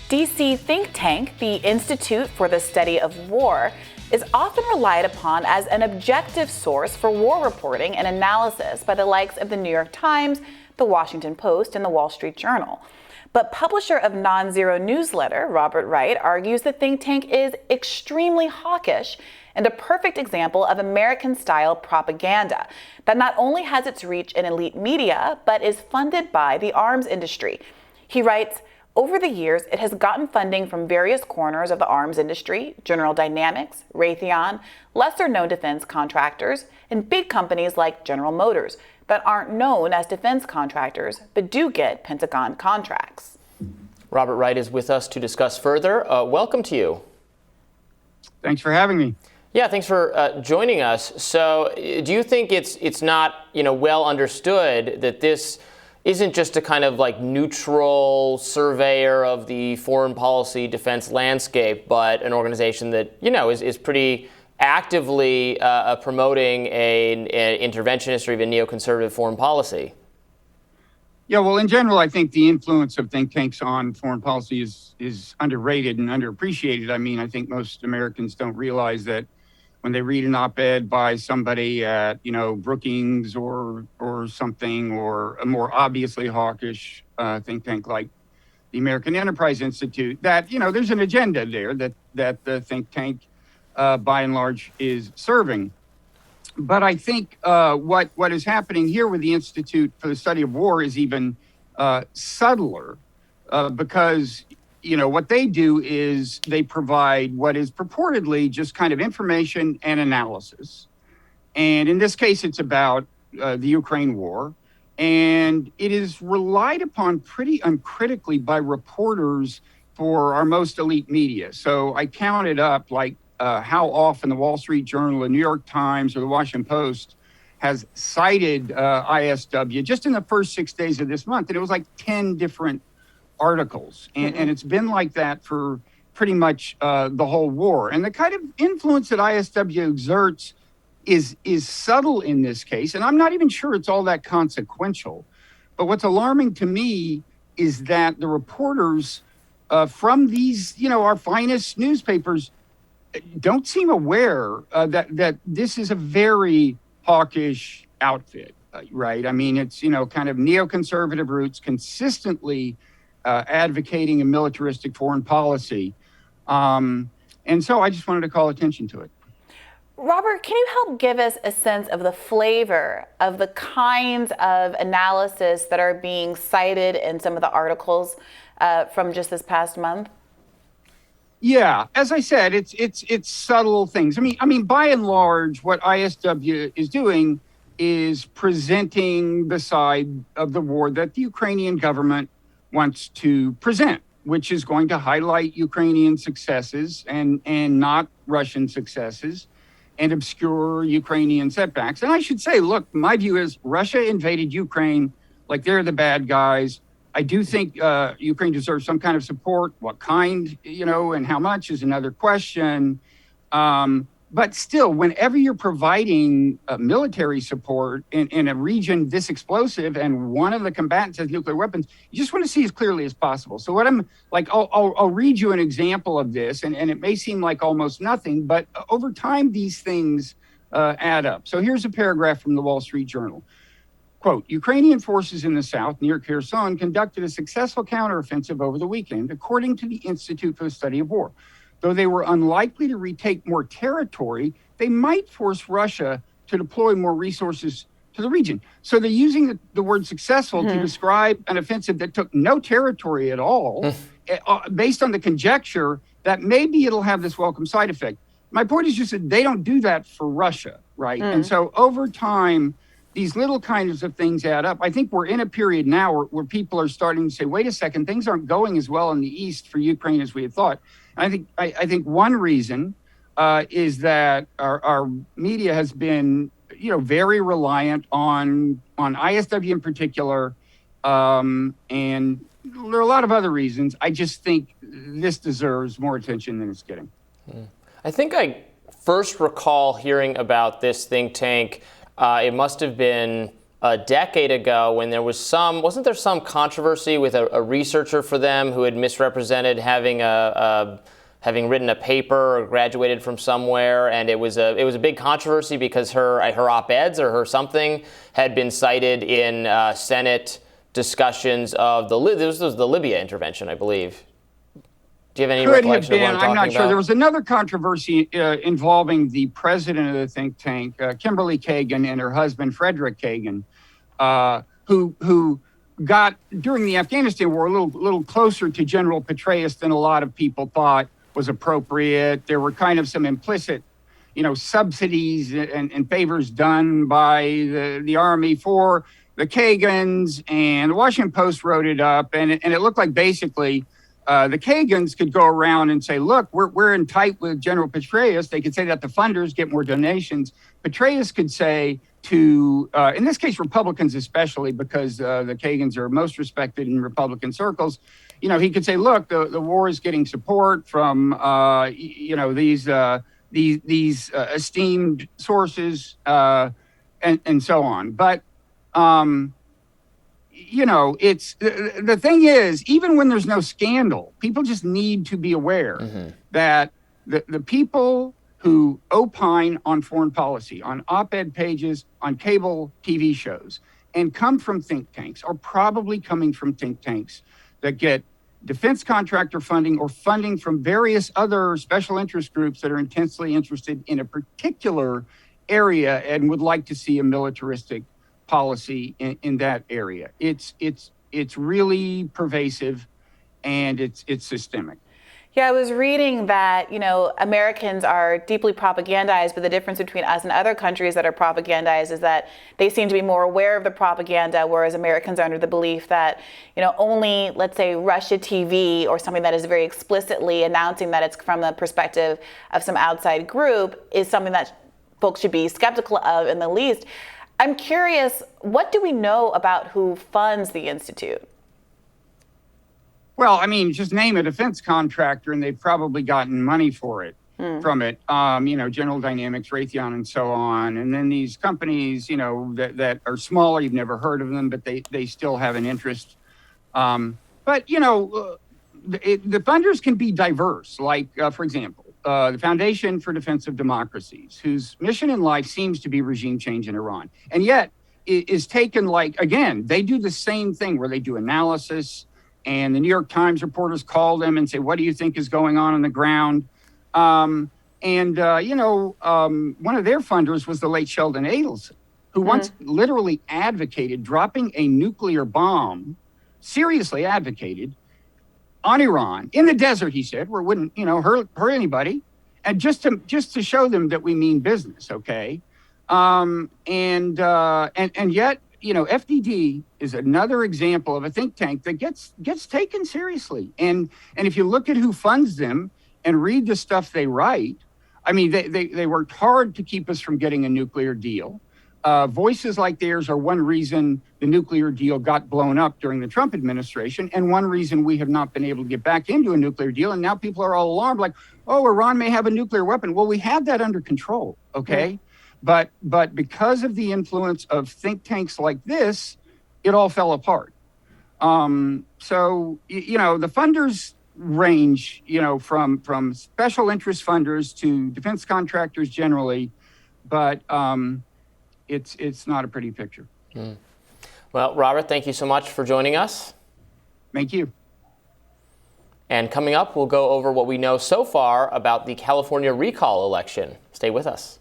DC think tank, the Institute for the Study of War, is often relied upon as an objective source for war reporting and analysis by the likes of the New York Times, the Washington Post, and the Wall Street Journal. But publisher of Nonzero Newsletter, Wright, argues the think tank is extremely hawkish and a perfect example of American-style propaganda that not only has its reach in elite media, but is funded by the arms industry. He writes, over the years, it has gotten funding from various corners of the arms industry, General Dynamics, Raytheon, lesser-known defense contractors, and big companies like General Motors that aren't known as defense contractors but do get Pentagon contracts. Robert Wright is with us to discuss further. Welcome to you. Thanks for having me. Yeah, thanks for joining us. So, do you think it's not well understood that this isn't just a kind of like neutral surveyor of the foreign policy defense landscape, but an organization that is pretty actively promoting an interventionist or even neoconservative foreign policy? Yeah, well, in general, I think the influence of think tanks on foreign policy is underrated and underappreciated. I mean, I think most Americans don't realize that when they read an op-ed by somebody at, Brookings or something, or a more obviously hawkish think tank like the American Enterprise Institute, that, there's an agenda there that the think tank, by and large, is serving. But I think what is happening here with the Institute for the Study of War is even subtler because, what they do is they provide what is purportedly just kind of information and analysis. And in this case, it's about the Ukraine war. And it is relied upon pretty uncritically by reporters for our most elite media. So I counted up how often the Wall Street Journal, the New York Times, or the Washington Post has cited ISW just in the first 6 days of this month. And it was like 10 different articles. And it's been like that for pretty much the whole war. And the kind of influence that ISW exerts is subtle in this case. And I'm not even sure it's all that consequential. But what's alarming to me is that the reporters from these, our finest newspapers don't seem aware that this is a very hawkish outfit, right? I mean, it's, kind of neoconservative roots consistently advocating a militaristic foreign policy. And so I just wanted to call attention to it. Robert, can you help give us a sense of the flavor of the kinds of analysis that are being cited in some of the articles from just this past month? Yeah, as I said, it's subtle things. I mean, by and large, what ISW is doing is presenting the side of the war that the Ukrainian government wants to present, which is going to highlight Ukrainian successes and not Russian successes, and obscure Ukrainian setbacks. And I should say, look, my view is Russia invaded Ukraine like they're the bad guys. I do think Ukraine deserves some kind of support. What kind, and how much is another question. But still, whenever you're providing military support in a region this explosive and one of the combatants has nuclear weapons, you just want to see as clearly as possible. So what I'm like, I'll read you an example of this, and it may seem like almost nothing, but over time, these things add up. So here's a paragraph from the Wall Street Journal. Quote, Ukrainian forces in the south near Kherson conducted a successful counteroffensive over the weekend, according to the Institute for the Study of War. Though they were unlikely to retake more territory, they might force Russia to deploy more resources to the region. So they're using the word successful to describe an offensive that took no territory at all, based on the conjecture that maybe it'll have this welcome side effect. My point is just that they don't do that for Russia, right? And so over time, these little kinds of things add up. I think we're in a period now where people are starting to say, wait a second, things aren't going as well in the East for Ukraine as we had thought. And I think one reason is that our media has been, very reliant on ISW in particular. And there are a lot of other reasons. I just think this deserves more attention than it's getting. I think I first recall hearing about this think tank. It must have been a decade ago when there was wasn't there some controversy with a researcher for them who had misrepresented having written a paper or graduated from somewhere, and it was a big controversy because her op-eds or her something had been cited in Senate discussions of this was the Libya intervention, I believe. Do you have any recollection of what I'm talking about? I'm not sure. There was another controversy involving the president of the think tank, Kimberly Kagan, and her husband, Frederick Kagan, who got, during the Afghanistan war, a little closer to General Petraeus than a lot of people thought was appropriate. There were kind of some implicit, subsidies and favors done by the Army for the Kagans, and the Washington Post wrote it up, and it looked like basically the Kagans could go around and say, look, we're in tight with General Petraeus. They could say that the funders get more donations. Petraeus could say to, in this case, Republicans especially, because the Kagans are most respected in Republican circles, he could say, look, the war is getting support from, these esteemed sources and so on. But, it's the thing is, even when there's no scandal, people just need to be aware that the people who opine on foreign policy, on op-ed pages, on cable TV shows, and come from think tanks are probably coming from think tanks that get defense contractor funding or funding from various other special interest groups that are intensely interested in a particular area and would like to see a militaristic policy in that area. It's really pervasive, and it's systemic. Yeah, I was reading that, Americans are deeply propagandized, but the difference between us and other countries that are propagandized is that they seem to be more aware of the propaganda, whereas Americans are under the belief that, only, let's say, Russia TV or something that is very explicitly announcing that it's from the perspective of some outside group is something that folks should be skeptical of in the least. I'm curious, what do we know about who funds the Institute? Well, just name a defense contractor and they've probably gotten money for it, from it. General Dynamics, Raytheon, and so on. And then these companies, that are smaller, you've never heard of them, but they still have an interest. The funders can be diverse. Like, for example, the Foundation for Defense of Democracies, whose mission in life seems to be regime change in Iran. And yet is taken again, they do the same thing where they do analysis, and the New York Times reporters call them and say, what do you think is going on the ground? One of their funders was the late Sheldon Adelson, who once literally advocated dropping a nuclear bomb, seriously advocated, on Iran, in the desert, he said, where it wouldn't, hurt anybody, and just to show them that we mean business, okay? And yet, FDD is another example of a think tank that gets taken seriously. And if you look at who funds them and read the stuff they write, they worked hard to keep us from getting a nuclear deal. Voices like theirs are one reason the nuclear deal got blown up during the Trump administration, and one reason we have not been able to get back into a nuclear deal. And now people are all alarmed, like, oh, Iran may have a nuclear weapon. Well, we have that under control, okay? Yeah. But because of the influence of think tanks like this, it all fell apart. The funders range, from special interest funders to defense contractors generally, but it's not a pretty picture. Well, Robert, thank you so much for joining us. Thank you. And coming up, we'll go over what we know so far about the California recall election. Stay with us.